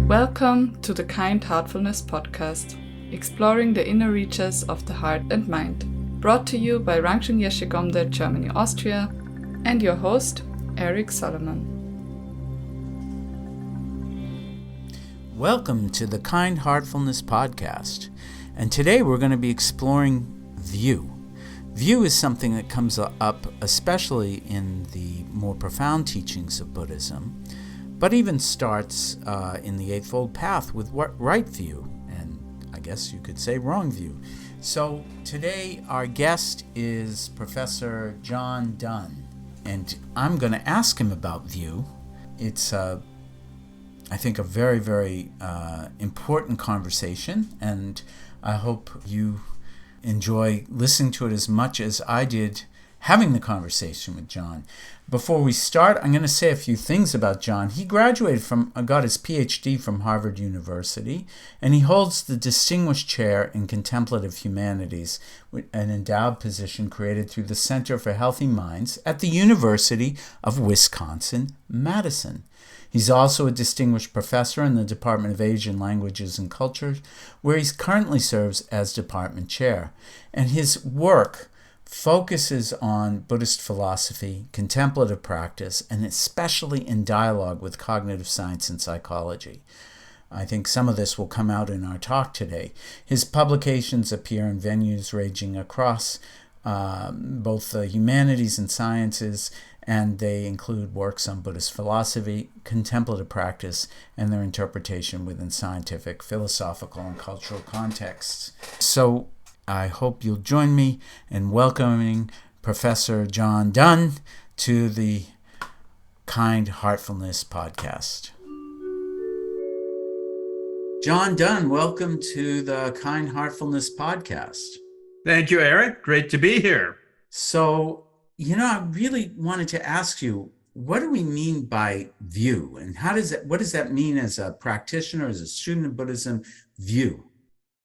Welcome to the Kind Heartfulness podcast, exploring the inner reaches of the heart and mind, brought to you by Rangsheng Yeshigomde, Germany-Austria, and your host, Eric Solomon. Welcome to the Kind Heartfulness podcast, and today we're going to be exploring view. View is something that comes up especially in the more profound teachings of Buddhism, but even starts in the Eightfold Path with right view, and I guess you could say wrong view. So today our guest is Professor John Dunne, and I'm going to ask him about view. It's I think a very, very important conversation, and I hope you enjoy listening to it as much as I did having the conversation with John. Before we start, I'm going to say a few things about John. He got his PhD from Harvard University, and he holds the Distinguished Chair in Contemplative Humanities, an endowed position created through the Center for Healthy Minds at the University of Wisconsin-Madison. He's also a distinguished professor in the Department of Asian Languages and Cultures, where he currently serves as department chair. And his work focuses on Buddhist philosophy, contemplative practice, and especially in dialogue with cognitive science and psychology. I think some of this will come out in our talk today. His publications appear in venues ranging across both the humanities and sciences, and they include works on Buddhist philosophy, contemplative practice, and their interpretation within scientific, philosophical, and cultural contexts. So I hope you'll join me in welcoming Professor John Dunne to the Kind Heartfulness podcast. John Dunne, welcome to the Kind Heartfulness podcast. Thank you, Eric. Great to be here. So, I really wanted to ask you, what do we mean by view? And what does that mean as a practitioner, as a student of Buddhism, view?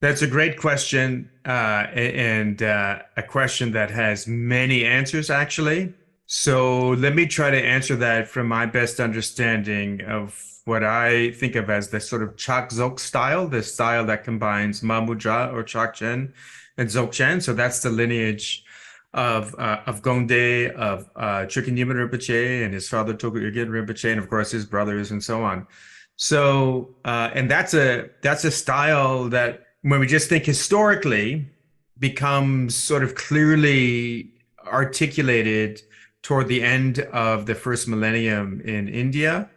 That's a great question, and a question that has many answers, actually. So let me try to answer that from my best understanding of what I think of as the sort of Chak-Dzogchen style, the style that combines Mahamudra or Chakchen and Dzogchen. So that's the lineage of Gongde, of Trikanyimon Rinpoche, and his father Toku Yigin Rinpoche, and of course his brothers and so on. So and that's a style that, when we just think historically, becomes sort of clearly articulated toward the end of the first millennium in India.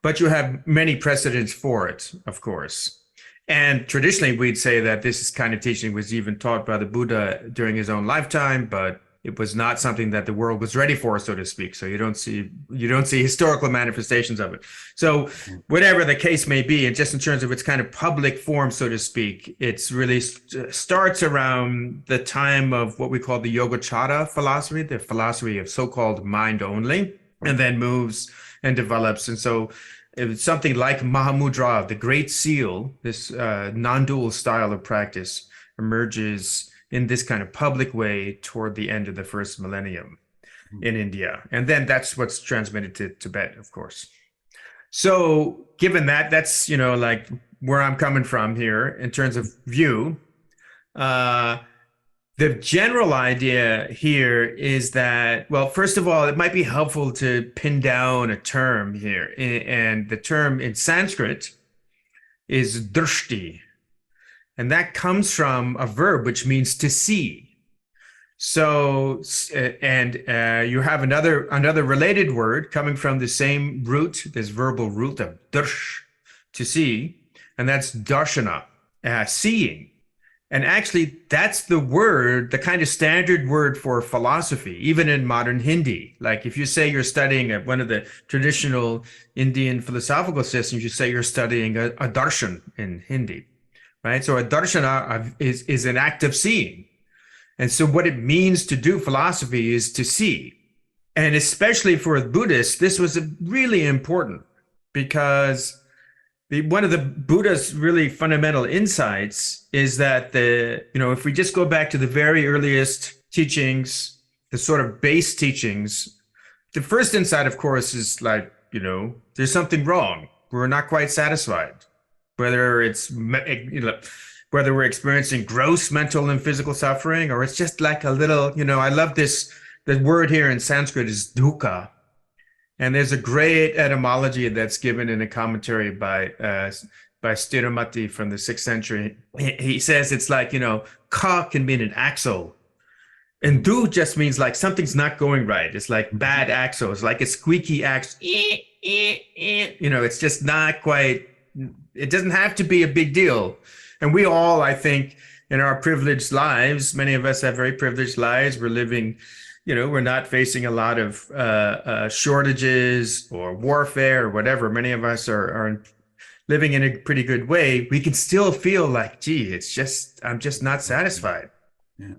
But you have many precedents for it, of course. And traditionally, we'd say that this kind of teaching was even taught by the Buddha during his own lifetime, but it was not something that the world was ready for, so to speak. So you don't see historical manifestations of it. So whatever the case may be, and just in terms of its kind of public form, so to speak, it's really starts around the time of what we call the Yogacara philosophy, the philosophy of so-called mind only, and then moves and develops. And so it's something like Mahamudra, the Great Seal, this non-dual style of practice, emerges in this kind of public way toward the end of the first millennium in India. And then that's what's transmitted to Tibet, of course. So given that, that's, like where I'm coming from here in terms of view. The general idea here is that, well, first of all, it might be helpful to pin down a term here. And the term in Sanskrit is drishti. And that comes from a verb which means to see. So, and you have another related word coming from the same root, this verbal root of darsh, to see, and that's darshana, seeing. And actually, that's the kind of standard word for philosophy, even in modern Hindi. Like if you say you're studying one of the traditional Indian philosophical systems, you say you're studying a darshan in Hindi. Right, so a darshana is an act of seeing. And so what it means to do philosophy is to see. And especially for Buddhists, this was really important because one of the Buddha's really fundamental insights is that if we just go back to the very earliest teachings, the sort of base teachings, the first insight, of course, is like, there's something wrong. We're not quite satisfied. whether it's, whether we're experiencing gross mental and physical suffering, or it's just like a little, I love this, the word here in Sanskrit is dukkha. And there's a great etymology that's given in a commentary by Stirumati from the 6th century. He says it's like, ka can mean an axle. And du just means like something's not going right. It's like bad axle. It's like a squeaky axle. It's just not quite, it doesn't have to be a big deal. And we all, I think, in our privileged lives, many of us have very privileged lives. We're living, we're not facing a lot of shortages or warfare or whatever. Many of us are living in a pretty good way. We can still feel like, gee, I'm just not satisfied. Yeah.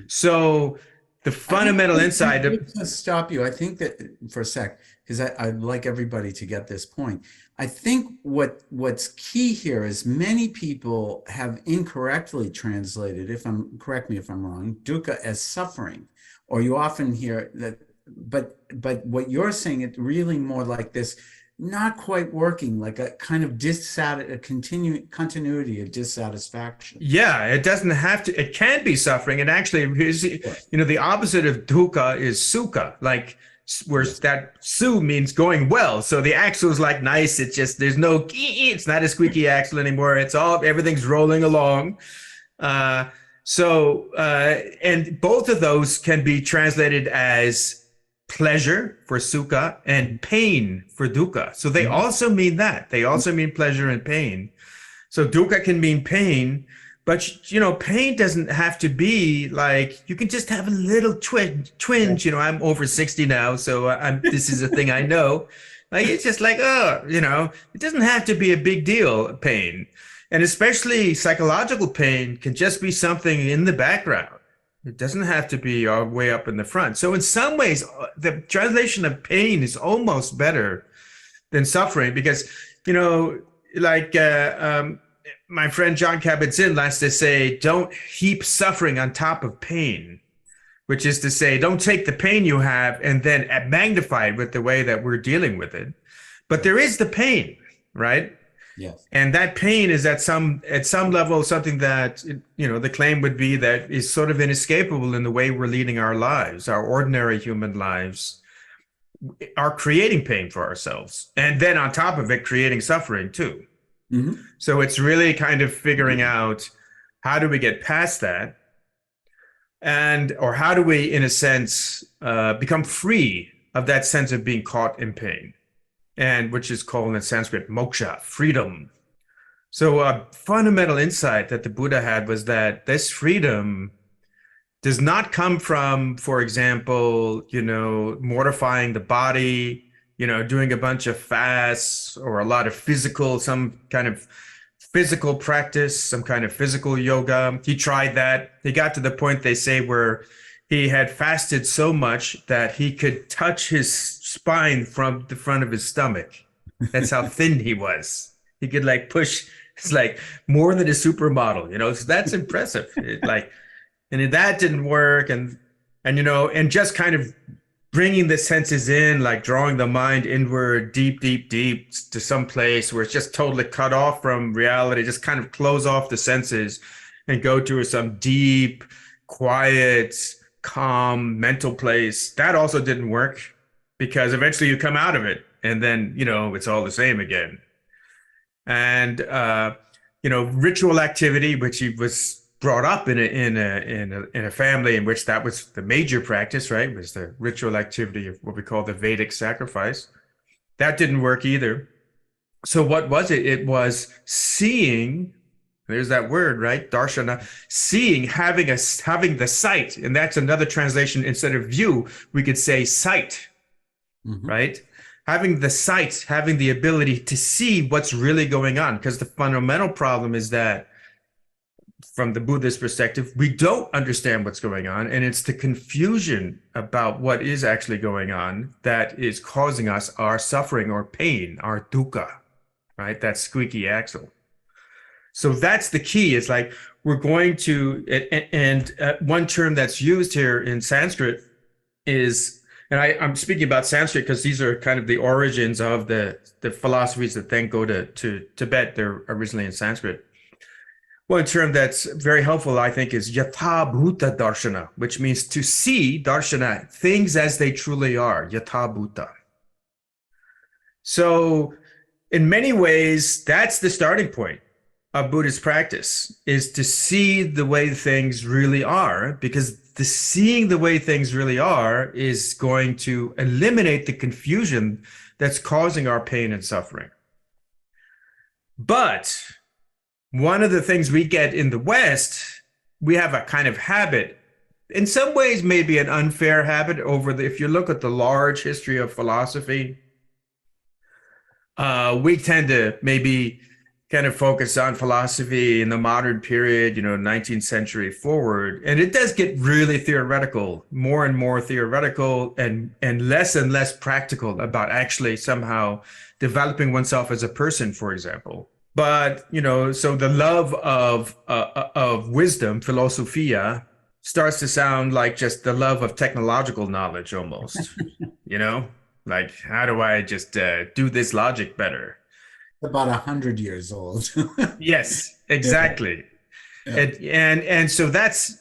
So the fundamental insight of... To stop you, I think that for a sec, because I'd like everybody to get this point. I think what's key here is many people have incorrectly translated, correct me if I'm wrong, dukkha as suffering, or you often hear that, but what you're saying, it's really more like this, not quite working, like a kind of continuity of dissatisfaction. Yeah, it doesn't have to, it can be suffering. And actually, the opposite of dukkha is sukha, like where that su means going well. So the axle is like nice. It's just, it's not a squeaky axle anymore. Everything's rolling along. And both of those can be translated as pleasure for sukha and pain for dukkha. So they also mean that. They also mean pleasure and pain. So dukkha can mean pain, but pain doesn't have to be like, you can just have a little twinge. I'm over 60 now, so this is a thing I know. Like, it's just like, it doesn't have to be a big deal, pain. And especially psychological pain can just be something in the background. It doesn't have to be way up in the front. So in some ways, the translation of pain is almost better than suffering because, my friend John Kabat-Zinn likes to say, don't heap suffering on top of pain, which is to say, don't take the pain you have and then magnify it with the way that we're dealing with it. But there is the pain, right? Yes. And that pain is at some level something that, the claim would be that is sort of inescapable in the way we're leading our lives. Our ordinary human lives are creating pain for ourselves. And then on top of it, creating suffering too. Mm-hmm. So it's really kind of figuring out how do we get past that or how do we, in a sense, become free of that sense of being caught in pain, and which is called in Sanskrit moksha, freedom. So a fundamental insight that the Buddha had was that this freedom does not come from, for example, mortifying the body, doing a bunch of fasts or a lot of some kind of physical practice, some kind of physical yoga. He tried that. He got to the point, they say, where he had fasted so much that he could touch his spine from the front of his stomach. That's how thin he was. He could push. It's like more than a supermodel, so that's impressive. And that didn't work. And just kind of bringing the senses in, like drawing the mind inward, deep, deep, deep to some place where it's just totally cut off from reality, just kind of close off the senses and go to some deep, quiet, calm mental place. That also didn't work because eventually you come out of it and then, it's all the same again. And, ritual activity, which he was brought up in a family in which that was the major practice, right? Was the ritual activity of what we call the Vedic sacrifice. That didn't work either. So what was it? It was seeing. There's that word, right? Darshana. Seeing, having the sight, and that's another translation. Instead of view, we could say sight, right? Having the sight, having the ability to see what's really going on, because the fundamental problem is that, from the Buddhist perspective, we don't understand what's going on, and it's the confusion about what is actually going on that is causing us our suffering or pain, our dukkha, right? That squeaky axle. So that's the key. It's like we're going to, and one term that's used here in Sanskrit is And I'm speaking about Sanskrit because these are kind of the origins of the philosophies that then go to Tibet. They're originally in Sanskrit. One term that's very helpful, I think, is yatha bhuta darshana, which means to see darshana, things as they truly are, yatha bhuta. So in many ways, that's the starting point of Buddhist practice, is to see the way things really are, because the seeing the way things really are is going to eliminate the confusion that's causing our pain and suffering. But one of the things we get in the West, we have a kind of habit, in some ways maybe an unfair habit if you look at the large history of philosophy, we tend to maybe kind of focus on philosophy in the modern period, 19th century forward. And it does get really theoretical, more and more theoretical, and less practical about actually somehow developing oneself as a person, for example. But, so the love of wisdom, philosophia, starts to sound like just the love of technological knowledge almost, like, how do I just do this logic better? About 100 years old. Yes, exactly. Yeah. And so that's,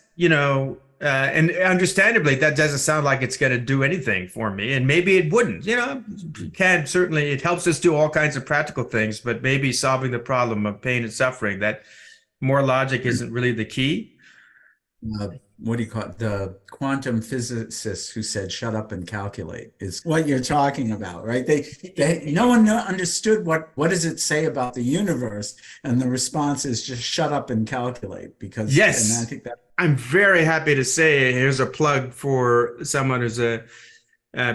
and understandably, that doesn't sound like it's going to do anything for me. And maybe it wouldn't, certainly, it helps us do all kinds of practical things, but maybe solving the problem of pain and suffering, that more logic isn't really the key. What do you call it? The quantum physicist who said, "Shut up and calculate," is what you're talking about, right? No one understood what does it say about the universe, and the response is just shut up and calculate. Because yes, and I think that I'm very happy to say, here's a plug for someone who's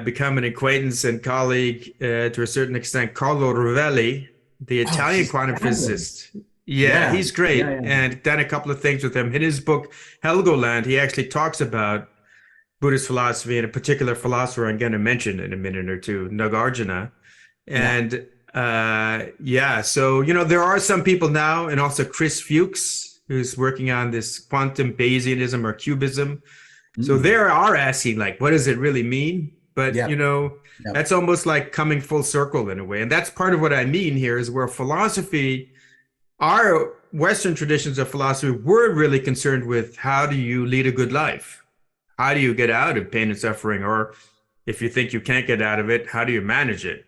become an acquaintance and colleague to a certain extent, Carlo Rovelli, the Italian quantum physicist. Yeah, he's great. Yeah. And done a couple of things with him. In his book, Helgoland, he actually talks about Buddhist philosophy and a particular philosopher I'm going to mention in a minute or two, Nagarjuna. And so, there are some people now, and also Chris Fuchs, who's working on this quantum Bayesianism or cubism. So they are asking, like, what does it really mean? But, that's almost like coming full circle in a way. And that's part of what I mean here, is where philosophy, our Western traditions of philosophy, were really concerned with how do you lead a good life? How do you get out of pain and suffering? Or if you think you can't get out of it, how do you manage it?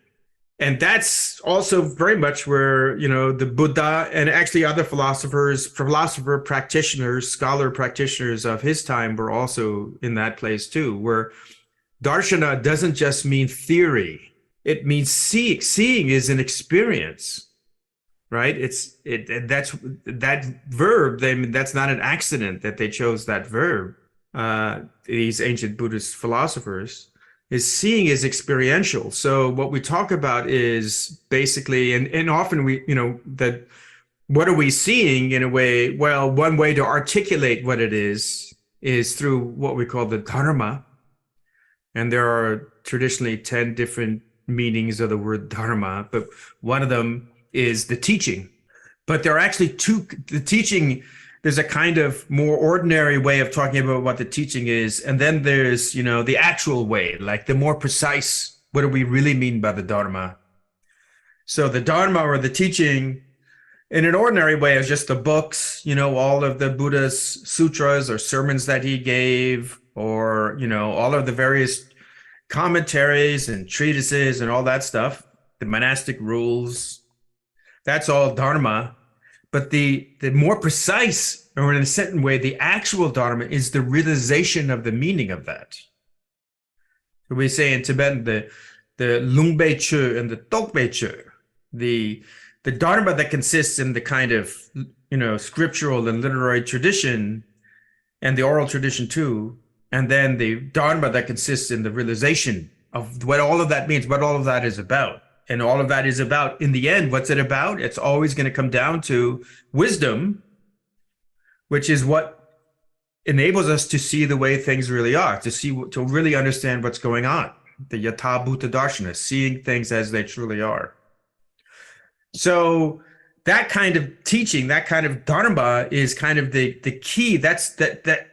And that's also very much where, the Buddha and actually other philosopher practitioners, scholar practitioners of his time were also in that place too, where darshana doesn't just mean theory. It means seeing. Seeing is an experience. Right? That's that verb. That's not an accident that they chose that verb. These ancient Buddhist philosophers, is seeing is experiential. So what we talk about is basically, and often that what are we seeing in a way? Well, one way to articulate what it is through what we call the dharma, and there are traditionally 10 different meanings of the word dharma, but one of them is the teaching. But there are actually the teaching, there's a kind of more ordinary way of talking about what the teaching is. And then there's, the actual way, like the more precise, what do we really mean by the Dharma? So the Dharma, or the teaching, in an ordinary way, is just the books, all of the Buddha's sutras or sermons that he gave, or, all of the various commentaries and treatises and all that stuff, the monastic rules. That's all Dharma. But the more precise, or in a certain way, the actual Dharma is the realization of the meaning of that. So we say in Tibetan, the Lungbe Chu and the Tokbe Chu, the Dharma that consists in the kind of, scriptural and literary tradition, and the oral tradition too, and then the Dharma that consists in the realization of what all of that means, what all of that is about. And all of that is about, in the end, what's it about? It's always going to come down to wisdom, which is what enables us to see the way things really are, to really understand what's going on. The yatha bhuta darshana, seeing things as they truly are. So that kind of teaching, that kind of dharma, is kind of the key. That's that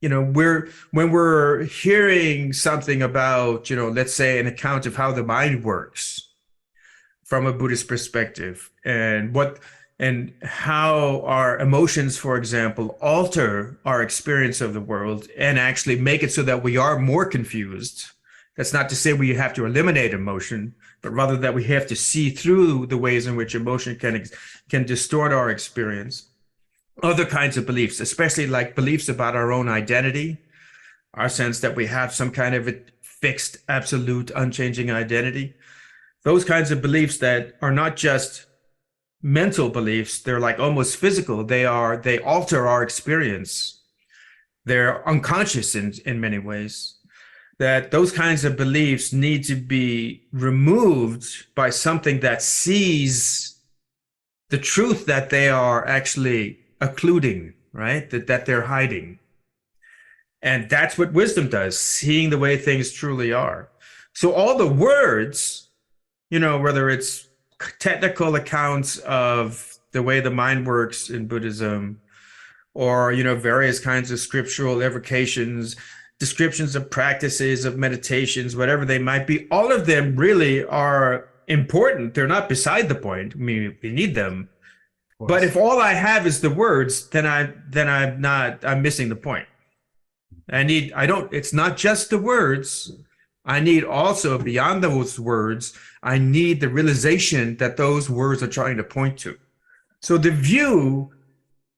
when we're hearing something about, let's say an account of how the mind works from a Buddhist perspective, and how our emotions, for example, alter our experience of the world and actually make it so that we are more confused. That's not to say we have to eliminate emotion, but rather that we have to see through the ways in which emotion can distort our experience. Other kinds of beliefs, especially like beliefs about our own identity, our sense that we have some kind of a fixed, absolute, unchanging identity. Those kinds of beliefs that are not just mental beliefs, they're like almost physical. They alter our experience. They're unconscious in many ways. That those kinds of beliefs need to be removed by something that sees the truth that they are actually occluding, right? That they're hiding. And that's what wisdom does, seeing the way things truly are. So all the words, whether it's technical accounts of the way the mind works in Buddhism, or, various kinds of scriptural evocations, descriptions of practices, of meditations, whatever they might be, all of them really are important. They're not beside the point. I mean, we need them. But if all I have is the words, then I'm missing the point. It's not just the words. I need also, beyond those words, I need the realization that those words are trying to point to. So the view,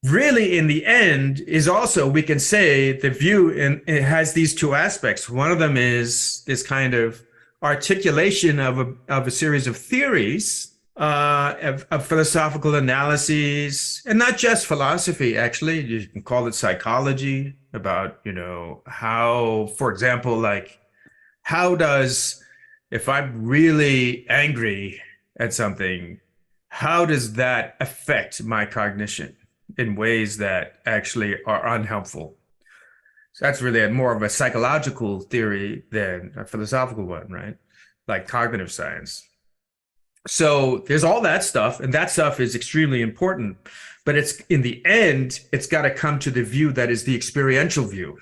really, in the end, is also, we can say, the view, and it has these two aspects. One of them is this kind of articulation of a series of theories, of philosophical analyses, and not just philosophy, actually. You can call it psychology, about, how, for example, like, if I'm really angry at something, how does that affect my cognition in ways that actually are unhelpful? So that's really more of a psychological theory than a philosophical one, right? Like cognitive science. So there's all that stuff, and that stuff is extremely important. But it's, in the end, it's got to come to the view that is the experiential view,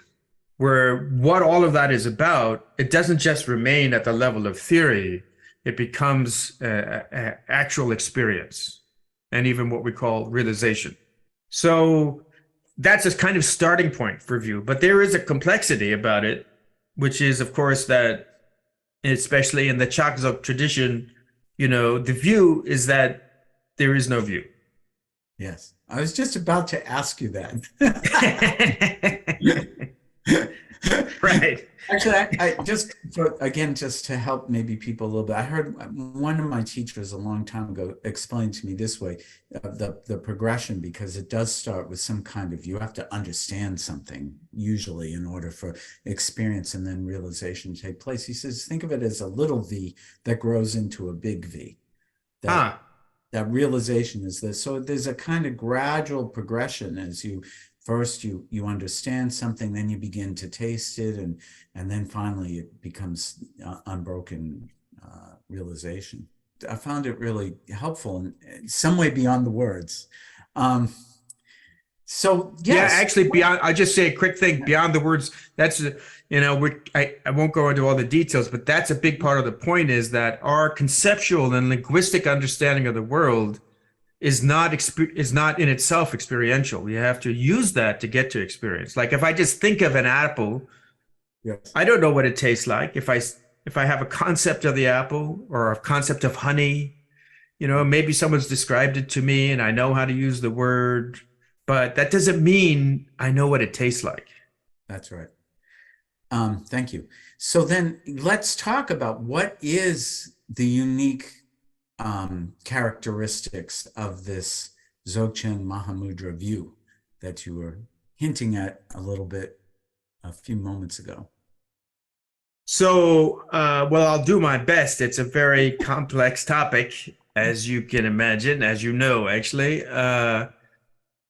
where what all of that is about, it doesn't just remain at the level of theory. It becomes actual experience, and even what we call realization. So that's a kind of starting point for view. But there is a complexity about it, which is, of course, that, especially in the Chakzok tradition, the view is that there is no view. Yes. I was just about to ask you that. Right. Actually, I just to help maybe people a little bit, I heard one of my teachers a long time ago explain to me this way, the progression, because it does start with some kind of, you have to understand something usually in order for experience and then realization to take place. He says, think of it as a little V that grows into a big V. That realization is this. So there's a kind of gradual progression as first you understand something, then you begin to taste it, and then finally it becomes unbroken realization. I found it really helpful in some way beyond the words. So yes. Yeah, actually, I'll just say a quick thing beyond the words. That's, I won't go into all the details, but that's a big part of the point, is that our conceptual and linguistic understanding of the world is not in itself experiential. You have to use that to get to experience. Like, if I just think of an apple, yes, I don't know what it tastes like. If I have a concept of the apple or a concept of honey, maybe someone's described it to me and I know how to use the word, but that doesn't mean I know what it tastes like. That's right. Thank you. So then let's talk about what is the unique characteristics of this Dzogchen Mahamudra view that you were hinting at a little bit a few moments ago. So, well, I'll do my best. It's a very complex topic, as you can imagine, as you know, actually.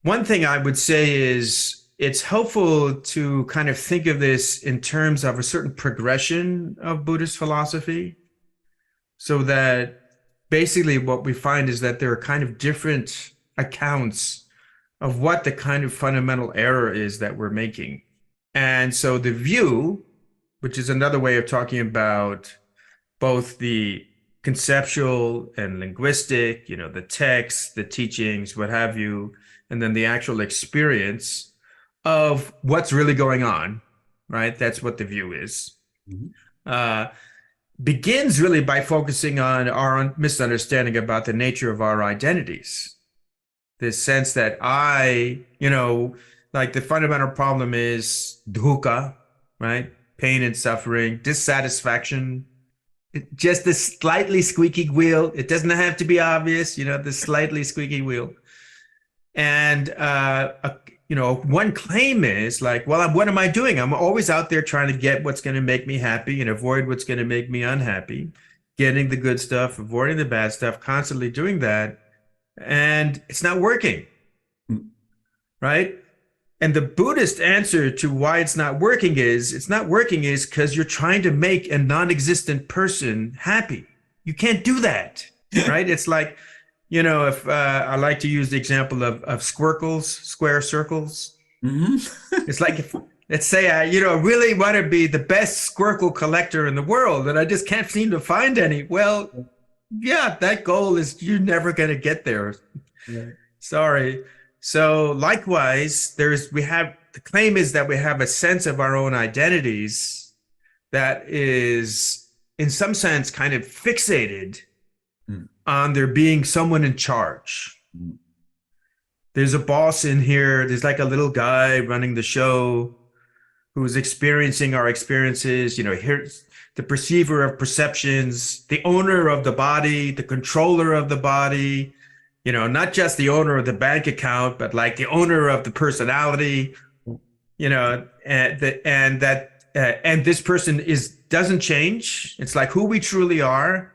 One thing I would say is it's helpful to kind of think of this in terms of a certain progression of Buddhist philosophy, so that basically what we find is that there are kind of different accounts of what the kind of fundamental error is that we're making. And so the view, which is another way of talking about both the conceptual and linguistic, the text, the teachings, what have you, and then the actual experience of what's really going on, right? That's what the view is. Mm-hmm. Begins really by focusing on our misunderstanding about the nature of our identities. This sense that like the fundamental problem is dukkha, right? Pain and suffering, dissatisfaction, just the slightly squeaky wheel. It doesn't have to be obvious, the slightly squeaky wheel. And, one claim is like, well, what am I doing? I'm always out there trying to get what's going to make me happy and avoid what's going to make me unhappy, getting the good stuff, avoiding the bad stuff, constantly doing that. And it's not working, right? And the Buddhist answer to why it's not working is because you're trying to make a non-existent person happy. You can't do that, right? It's like, if I like to use the example of squircles, square circles. Mm-hmm. It's like, let's say I, really want to be the best squircle collector in the world, and I just can't seem to find any. Well, yeah, that goal is, you're never going to get there. Right. Sorry. So likewise, the claim is that we have a sense of our own identities that is in some sense kind of fixated on there being someone in charge. There's a boss in here. There's like a little guy running the show who's experiencing our experiences. Here's the perceiver of perceptions, the owner of the body, the controller of the body, not just the owner of the bank account, but like the owner of the personality, and this person doesn't change. It's like who we truly are.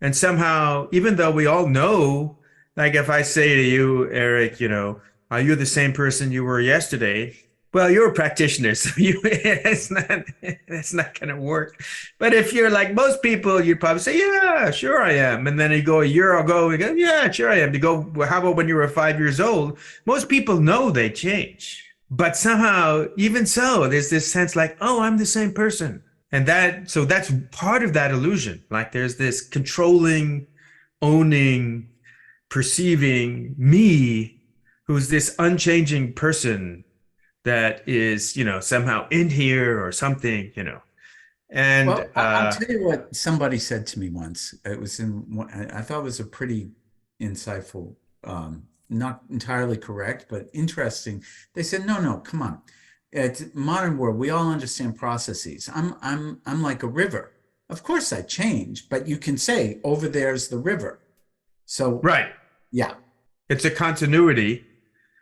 And somehow, even though we all know, like if I say to you, Eric, are you the same person you were yesterday? Well, you're a practitioner, so it's not going to work. But if you're like most people, you'd probably say, yeah, sure I am. And then you go a year ago, you go, yeah, sure I am. You go, well, how about when you were 5 years old? Most people know they change. But somehow, even so, there's this sense like, oh, I'm the same person. And so that's part of that illusion. Like there's this controlling, owning, perceiving me, who's this unchanging person that is, somehow in here or something, And well, I'll tell you what somebody said to me once. It was I thought it was a pretty insightful, not entirely correct, but interesting. They said, no, come on. It's modern world. We all understand processes. I'm like a river. Of course I change, but you can say over there's the river. So right. Yeah. It's a continuity.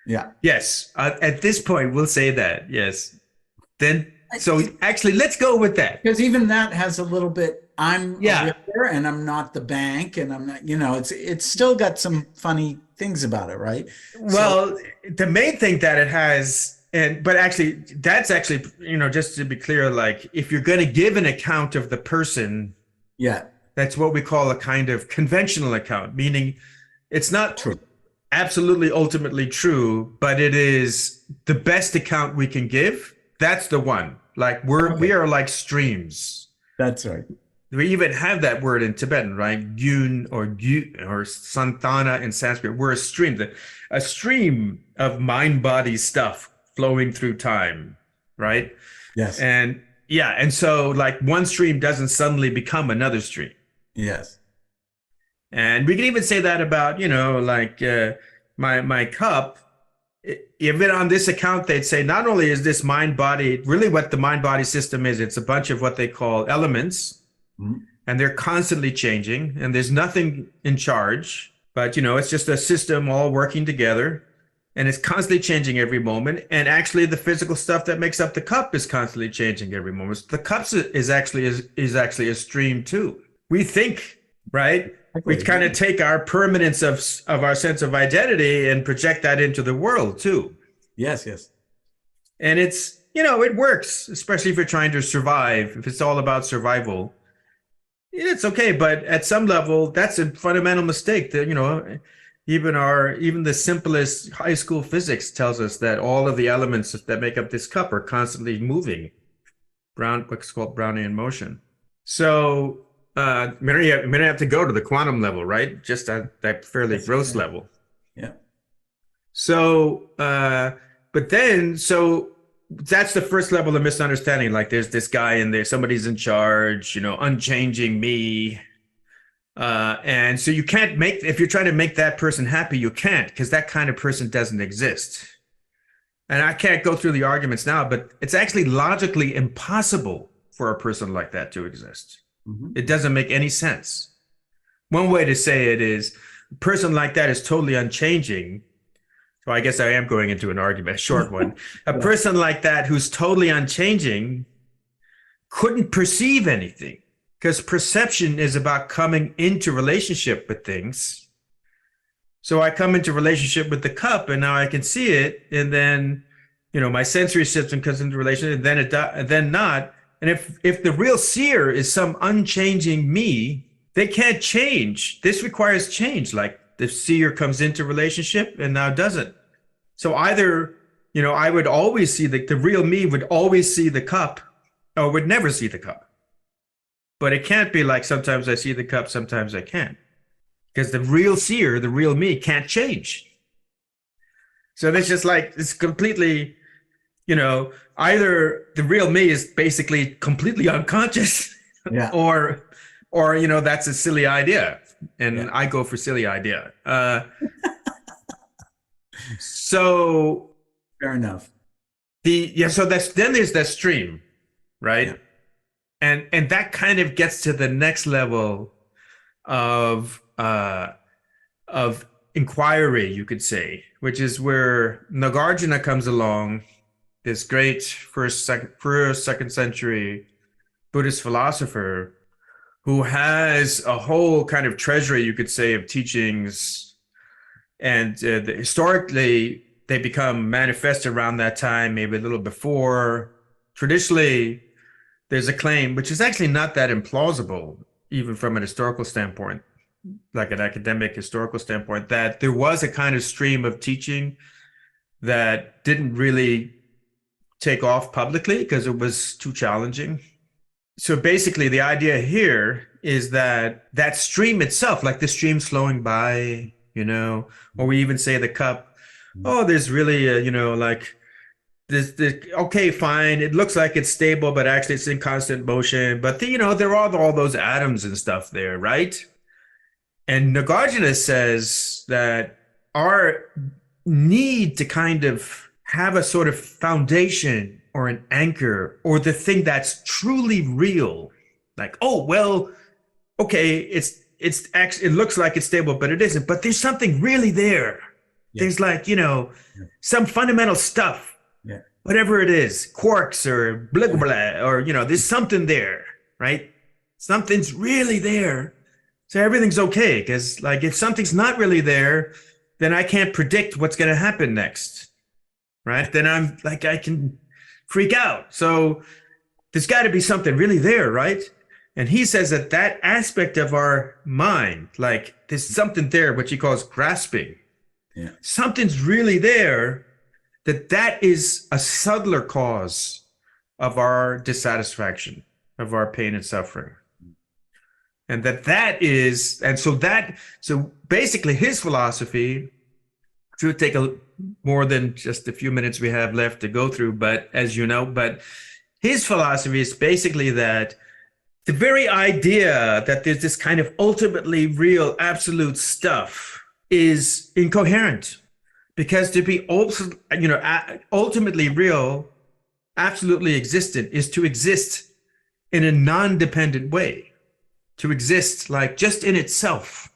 Yeah. Yes. At this point, we'll say that. Yes. Then, so actually, let's go with that. Because even that has a little bit, I'm a river and I'm not the bank and I'm not, it's still got some funny things about it, right? Well, the main thing that it has, but actually, that's actually, just to be clear, like if you're going to give an account of the person, that's what we call a kind of conventional account, meaning it's not true. Absolutely ultimately true, but it is the best account we can give. That's the one. Like we are like streams. That's right. We even have that word in Tibetan, right? Gyun or Santana in Sanskrit. We're a stream of mind-body stuff flowing through time, right? Yes. And so like one stream doesn't suddenly become another stream. Yes. And we can even say that about, like my cup. Even on this account, they'd say not only is this mind-body, really what the mind-body system is, it's a bunch of what they call elements, and they're constantly changing, and there's nothing in charge, but, it's just a system all working together, and it's constantly changing every moment. And actually, the physical stuff that makes up the cup is constantly changing every moment. So the cup is actually a stream too. We think, right? We kind of take our permanence of our sense of identity and project that into the world too. Yes. And it's, it works, especially if you're trying to survive. If it's all about survival, it's okay. But at some level, that's a fundamental mistake that, Even the simplest high school physics tells us that all of the elements that make up this cup are constantly moving. What's called Brownian motion. So we don't have to go to the quantum level, right? Just at that fairly gross level. Yeah. So, so that's the first level of misunderstanding. Like there's this guy in there, somebody's in charge, unchanging me. And so you can't if you're trying to make that person happy, you can't, because that kind of person doesn't exist. And I can't go through the arguments now, but it's actually logically impossible for a person like that to exist. Mm-hmm. It doesn't make any sense. One way to say it is a person like that is totally unchanging. So I guess I am going into an argument, a short one. A person like that who's totally unchanging couldn't perceive anything, because perception is about coming into relationship with things. So I come into relationship with the cup, and now I can see it, and then, my sensory system comes into relationship, and then not. And if the real seer is some unchanging me, they can't change. This requires change. Like the seer comes into relationship and now doesn't. So either, I would always see the real me would always see the cup, or would never see the cup. But it can't be like sometimes I see the cup, sometimes I can't. Because the real seer, the real me, can't change. So it's just like, it's completely, either the real me is basically completely unconscious, yeah. or that's a silly idea. And I go for silly idea. So fair enough. So then there's that stream, right? Yeah. And that kind of gets to the next level of inquiry, you could say, which is where Nagarjuna comes along, this great first, second century Buddhist philosopher who has a whole kind of treasury, you could say, of teachings. And historically, they become manifest around that time, maybe a little before. Traditionally, there's a claim, which is actually not that implausible, even from an historical standpoint, like an academic historical standpoint, that there was a kind of stream of teaching that didn't really take off publicly because it was too challenging. So basically, the idea here is that stream itself, like the stream flowing by, or we even say the cup, there's really okay, fine. It looks like it's stable, but actually it's in constant motion. But there are all those atoms and stuff there, right? And Nagarjuna says that our need to kind of have a sort of foundation or an anchor or the thing that's truly real, like, okay, it's actually, it looks like it's stable, but it isn't. But there's something really there. Yeah. There's like, some fundamental stuff, whatever it is, quarks or blah, blah, blah, or, there's something there, right? Something's really there. So everything's okay. Because like, if something's not really there, then I can't predict what's going to happen next, right? Then I'm like, I can freak out. So there's got to be something really there, right? And he says that aspect of our mind, like there's something there, which he calls grasping. Yeah. Something's really there, that is a subtler cause of our dissatisfaction, of our pain and suffering. And so basically his philosophy, which would take more than just a few minutes we have left to go through, but his philosophy is basically that the very idea that there's this kind of ultimately real absolute stuff is incoherent, because to be ultimately real, absolutely existent, is to exist in a non-dependent way, to exist like just in itself.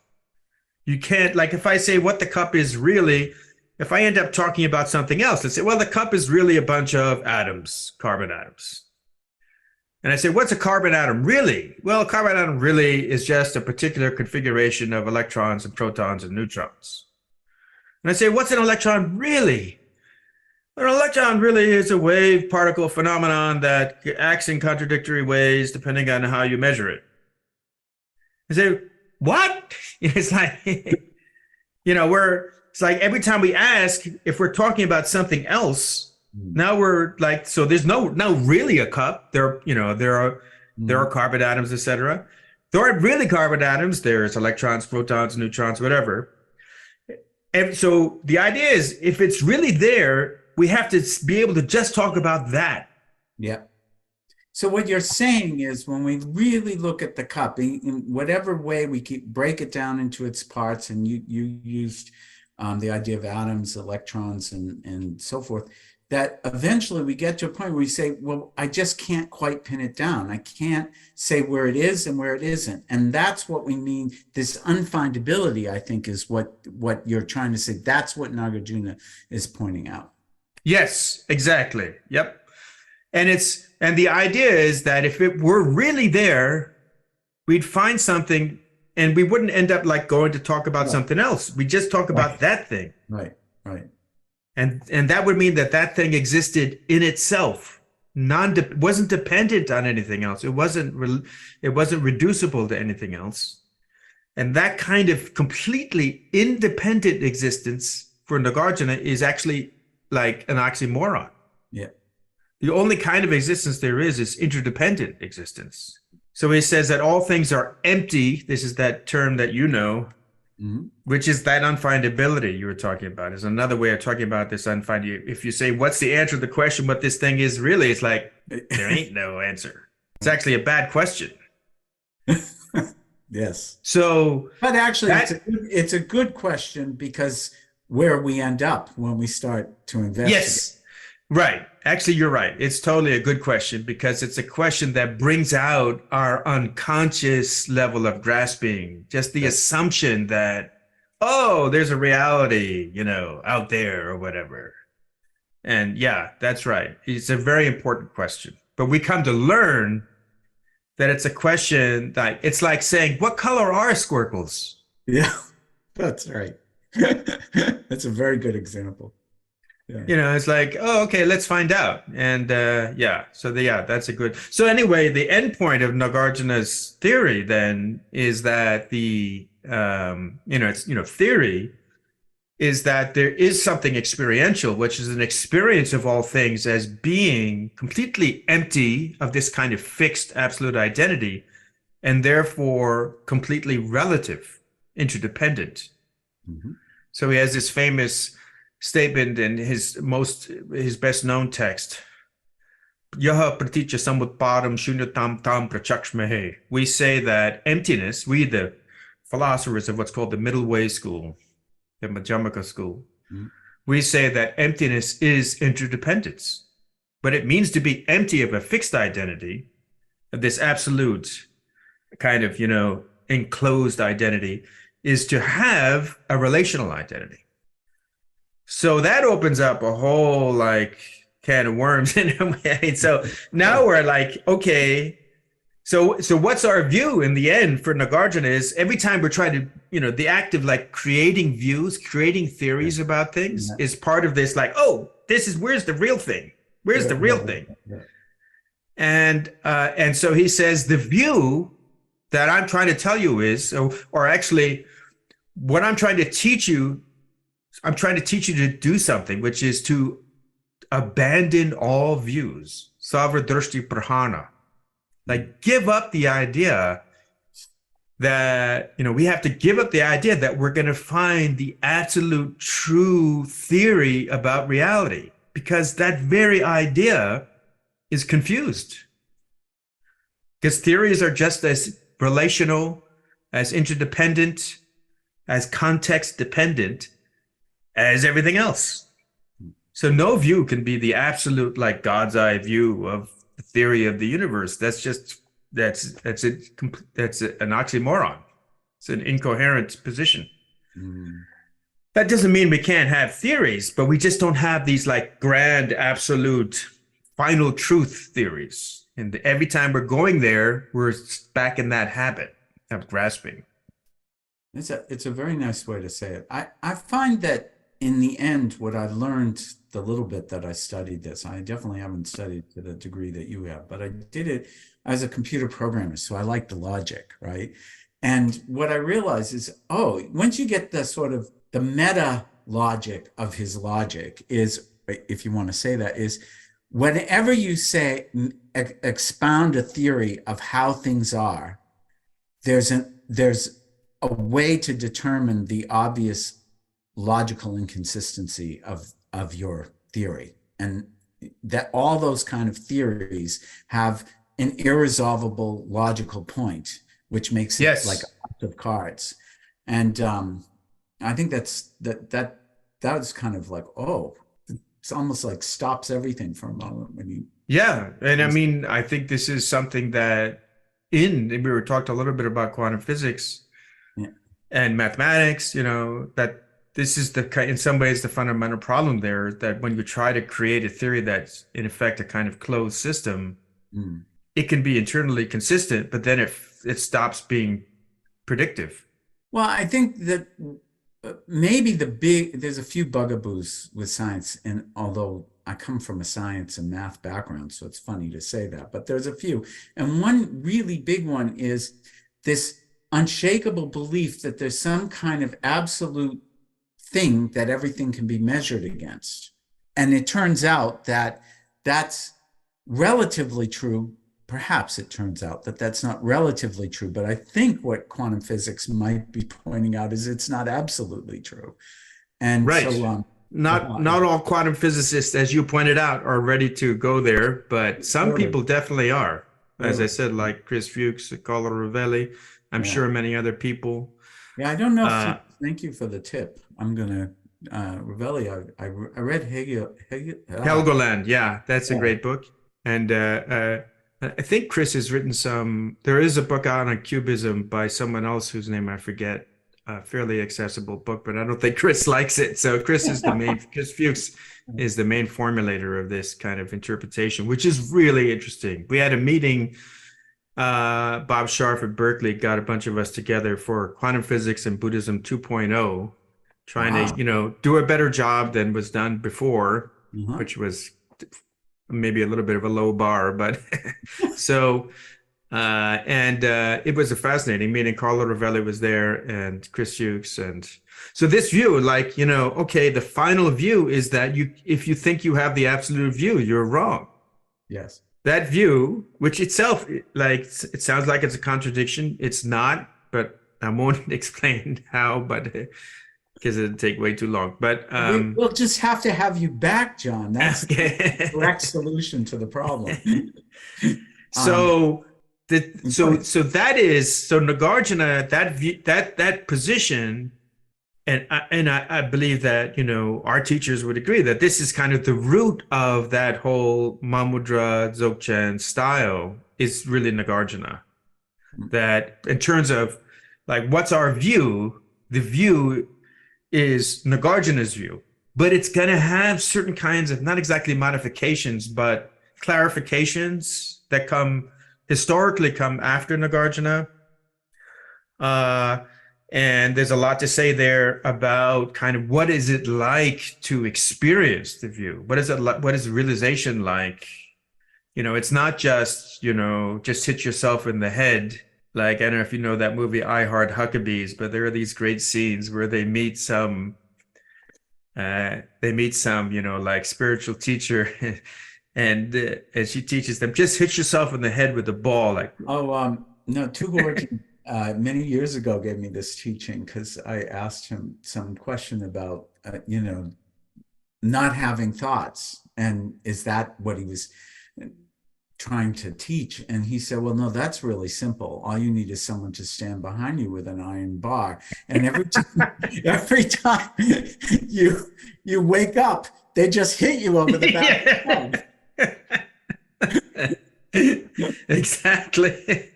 You can't, like if I say what the cup is really, if I end up talking about something else, let's say, well, the cup is really a bunch of atoms, carbon atoms. And I say, what's a carbon atom really? Well, a carbon atom really is just a particular configuration of electrons and protons and neutrons. And I say, what's an electron really? An electron really is a wave particle phenomenon that acts in contradictory ways depending on how you measure it. I say, what? It's like, it's like every time we ask if we're talking about something else, Mm. now we're like, so there's no really a cup. There are carbon atoms, etc. There aren't really carbon atoms. There's electrons, protons, neutrons, whatever. And so the idea is, if it's really there, we have to be able to just talk about that. Yeah. So what you're saying is, when we really look at the cup, in whatever way we break it down into its parts, and you used the idea of atoms, electrons, and so forth, that eventually we get to a point where we say, well, I just can't quite pin it down. I can't say where it is and where it isn't. And that's what we mean. This unfindability, I think, is what you're trying to say. That's what Nagarjuna is pointing out. Yes, exactly. Yep. And the idea is that if it were really there, we'd find something, and we wouldn't end up like going to talk about something else. We just talk about that thing. Right. And that would mean that thing existed in itself, wasn't dependent on anything else. It wasn't reducible to anything else. And that kind of completely independent existence for Nagarjuna is actually like an oxymoron. Yeah. The only kind of existence there is interdependent existence. So he says that all things are empty. This is that term that which is that unfindability you were talking about. Is another way of talking about this unfindability. If you say, what's the answer to the question, what this thing is really, it's like, there ain't no answer. It's actually a bad question. Yes. So, but actually, it's a good question, because where we end up when we start to investigate. Yes. Right. Actually, you're right. It's totally a good question, because it's a question that brings out our unconscious level of grasping, just the assumption that, oh, there's a reality, out there or whatever. And yeah, that's right. It's a very important question. But we come to learn that it's a question that it's like saying, what color are squircles? Yeah, that's right. That's a very good example. Yeah. It's like, oh, okay, let's find out. And that's a good. So anyway, the end point of Nagarjuna's theory then is that theory is that there is something experiential, which is an experience of all things as being completely empty of this kind of fixed absolute identity, and therefore completely relative, interdependent. Mm-hmm. So he has this famous statement in his best known text, Yaha praticca samutpadam shunyatam tam prachakshmahe. We say that emptiness, we the philosophers of what's called the middle way school, the Madhyamaka school, we say that emptiness is interdependence. But it means to be empty of a fixed identity, of this absolute kind of, enclosed identity, is to have a relational identity. So that opens up a whole can of worms in a way. So now we're like, okay, so what's our view in the end for Nagarjuna is every time we're trying to, the act of creating views, creating theories about things is part of this, where's the real thing? Where's the real thing? And so he says the view that I'm trying to tell you is, or actually what I'm trying to teach you to do something, which is to abandon all views, Savardrashti Prahana. Give up the idea that, we have to give up the idea that we're going to find the absolute true theory about reality, because that very idea is confused. Because theories are just as relational, as interdependent, as context dependent as everything else. So no view can be the absolute God's eye view of the theory of the universe. That's an oxymoron. It's an incoherent position. That doesn't mean we can't have theories, but we just don't have these grand absolute final truth theories. And every time we're going there, we're back in that habit of grasping. It's a very nice way to say it. I find that in the end, what I learned the little bit that I studied this, I definitely haven't studied to the degree that you have, but I did it as a computer programmer. So I like the logic, right? And what I realized is, once you get the sort of the meta logic of his logic is, if you want to say that, is whenever you say expound a theory of how things are, there's a way to determine the obvious logical inconsistency of your theory, and that all those kind of theories have an irresolvable logical point, which makes it Yes. like a house of cards. And I think that was kind of like, oh, it's almost like stops everything for a moment when you. Yeah. And I mean, I think this is something that we were talked a little bit about quantum physics and mathematics, that this is in some ways the fundamental problem there, that when you try to create a theory that's in effect a kind of closed system, it can be internally consistent, but then it stops being predictive. Well, I think that maybe there's a few bugaboos with science, and although I come from a science and math background, so it's funny to say that, but there's a few. And one really big one is this unshakable belief that there's some kind of absolute thing that everything can be measured against. And it turns out that that's relatively true. Perhaps it turns out that that's not relatively true, but I think what quantum physics might be pointing out is it's not absolutely true. And right. So, not all quantum physicists, as you pointed out, are ready to go there, but some people definitely are. As I said, like Chris Fuchs, Carlo Rovelli, I'm sure many other people. Yeah, I don't know. Thank you for the tip. I'm gonna Rovelli. I read Helgoland. Yeah, that's a great book. And I think Chris has written there is a book out on cubism by someone else whose name I forget, a fairly accessible book, but I don't think Chris likes it. So Chris Fuchs is the main formulator of this kind of interpretation, which is really interesting. We had a meeting, Bob Scharf at Berkeley got a bunch of us together for Quantum Physics and Buddhism 2.0, trying to, do a better job than was done before, which was maybe a little bit of a low bar, but so, it was a fascinating meeting. Carlo Rovelli was there and Chris Fuchs. And so this view, like, okay, the final view is that if you think you have the absolute view, you're wrong. Yes. That view, which itself, like, it sounds like it's a contradiction. It's not, but I won't explain how, but because it'd take way too long. But we'll just have to have you back, John. That's the correct solution to the problem. So Nagarjuna, that position, and I believe that our teachers would agree that this is kind of the root of that whole Mahamudra Dzogchen style is really Nagarjuna. That in terms of like what's our view, the view is Nagarjuna's view, but it's going to have certain kinds of not exactly modifications, but clarifications that historically come after Nagarjuna. And there's a lot to say there about kind of what is it like to experience the view? What is it like? What is realization like? It's not just, just hit yourself in the head. Like, I don't know if you know that movie, I Heart Huckabees, but there are these great scenes where they meet some, like spiritual teacher and she teaches them, just hit yourself in the head with a ball. Like, no, Tugor many years ago gave me this teaching because I asked him some question about, not having thoughts. And is that what he was trying to teach? And he said, well, no, that's really simple. All you need is someone to stand behind you with an iron bar. And every time you wake up, they just hit you over the back of the head. Exactly.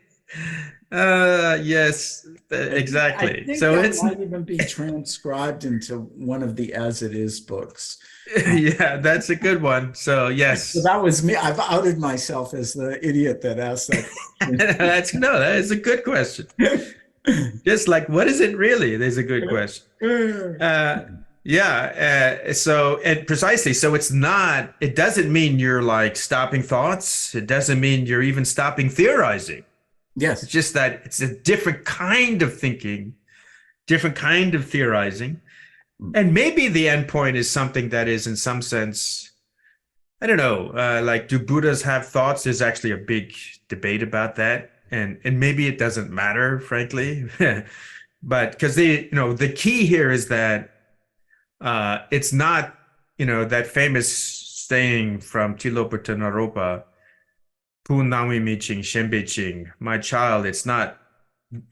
Yes, exactly. I think so that it's might even be transcribed into one of the As It Is books. Yeah, that's a good one. So yes, so that was me. I've outed myself as the idiot that asked that question. That is a good question. Just like, what is it really? There's a good question. So, and precisely, so it doesn't mean you're like stopping thoughts. It doesn't mean you're even stopping theorizing. Yes. It's just that it's a different kind of thinking, different kind of theorizing. And maybe the end point is something that is in some sense, I don't know, like do Buddhas have thoughts? There's actually a big debate about that. And maybe it doesn't matter, frankly. But because the key here is that it's not, that famous saying from Tilopa Naropa, Pu Nawi Mi Ching Shenbe Ching, my child, it's not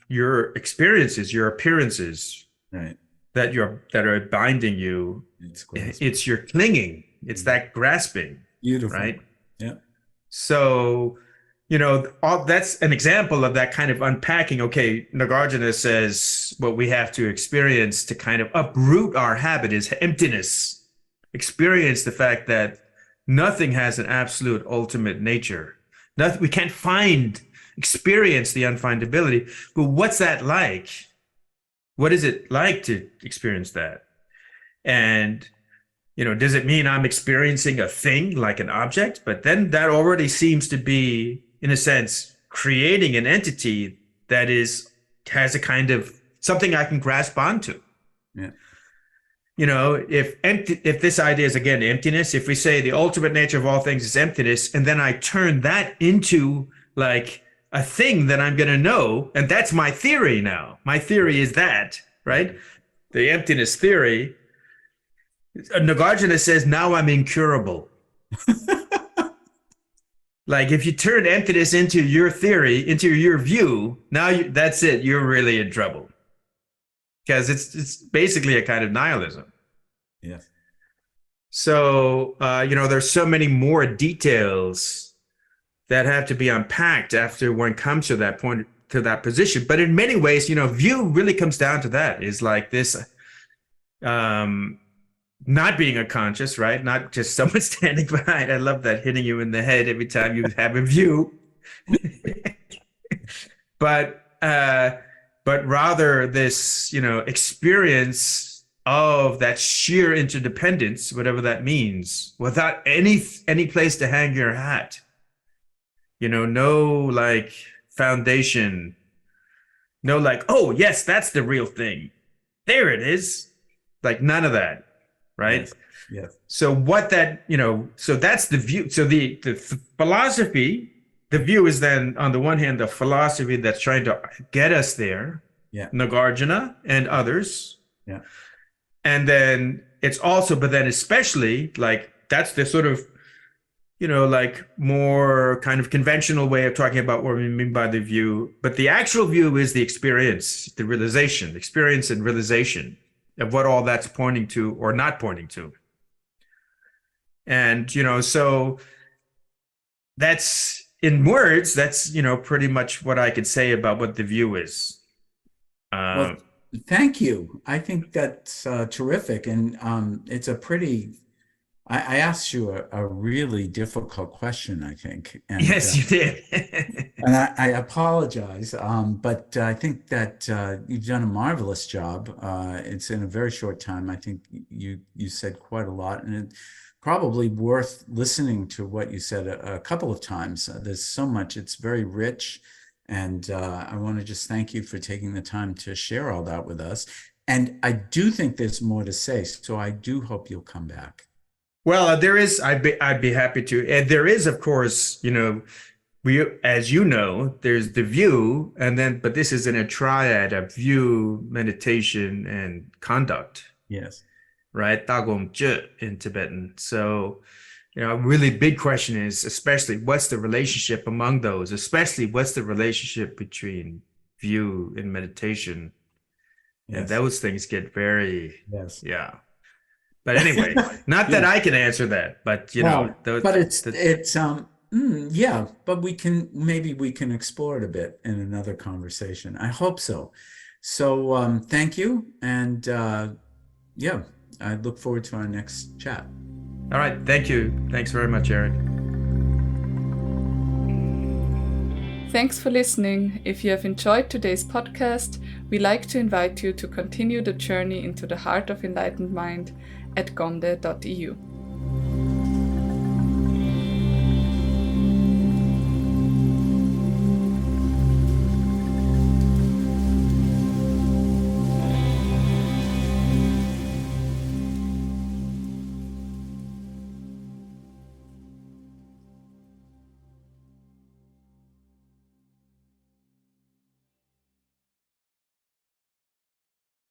your experiences, your appearances Right. that are binding you. It's your clinging. It's that grasping. Beautiful. Right? Yeah. So, that's an example of that kind of unpacking. Okay, Nagarjuna says what we have to experience to kind of uproot our habit is emptiness. Experience the fact that nothing has an absolute ultimate nature. Nothing, we can't experience the unfindability. But what's that like? What is it like to experience that? And does it mean I'm experiencing a thing like an object? But then that already seems to be, in a sense, creating an entity that has a kind of something I can grasp onto. Yeah. If this idea is again emptiness, if we say the ultimate nature of all things is emptiness, and then I turn that into like a thing that I'm going to know, and that's my theory now. My theory is that, right? The emptiness theory. Nagarjuna says, now I'm incurable. Like if you turn emptiness into your theory, into your view, now that's it. You're really in trouble. Because it's basically a kind of nihilism. Yes. So, there's so many more details that have to be unpacked after one comes to that point, to that position. But in many ways, view really comes down to that, is like this, not being a conscious, right? Not just someone standing behind. I love that, hitting you in the head every time you have a view. But rather this, experience of that sheer interdependence, whatever that means, without any place to hang your hat. No like foundation, no like, oh yes, that's the real thing. There it is. Like none of that, right? Yes. So what that, so that's the view. So the philosophy. The view is then, on the one hand, the philosophy that's trying to get us there, Nagarjuna and others. Yeah. And then it's also, but then especially, like, that's the sort of, like more kind of conventional way of talking about what we mean by the view. But the actual view is the experience, the realization, experience and realization of what all that's pointing to or not pointing to. And, so that's, in words, that's, pretty much what I could say about what the view is. Well, thank you. I think that's terrific. And it's a pretty, I asked you a really difficult question, I think. And, yes, you did. and I apologize, but I think that you've done a marvelous job. It's in a very short time. I think you said quite a lot, and it's probably worth listening to what you said a couple of times. There's so much, it's very rich. And I want to just thank you for taking the time to share all that with us. And I do think there's more to say, so I do hope you'll come back. Well, there is, I'd be happy to. And there is, of course, we, as there's the view, and then, but this is in a triad of view, meditation, and conduct. Yes. Right? Dagom je in Tibetan. So, a really big question is, especially, what's the relationship among those? Especially, what's the relationship between view and meditation? Yes. And those things get very, yeah. But anyway, not that I can answer that, but but maybe we can explore it a bit in another conversation. I hope so. So thank you, and I look forward to our next chat. All right, thank you. Thanks very much, Eric. Thanks for listening. If you have enjoyed today's podcast, we like to invite you to continue the journey into the heart of enlightened mind at gonde.eu.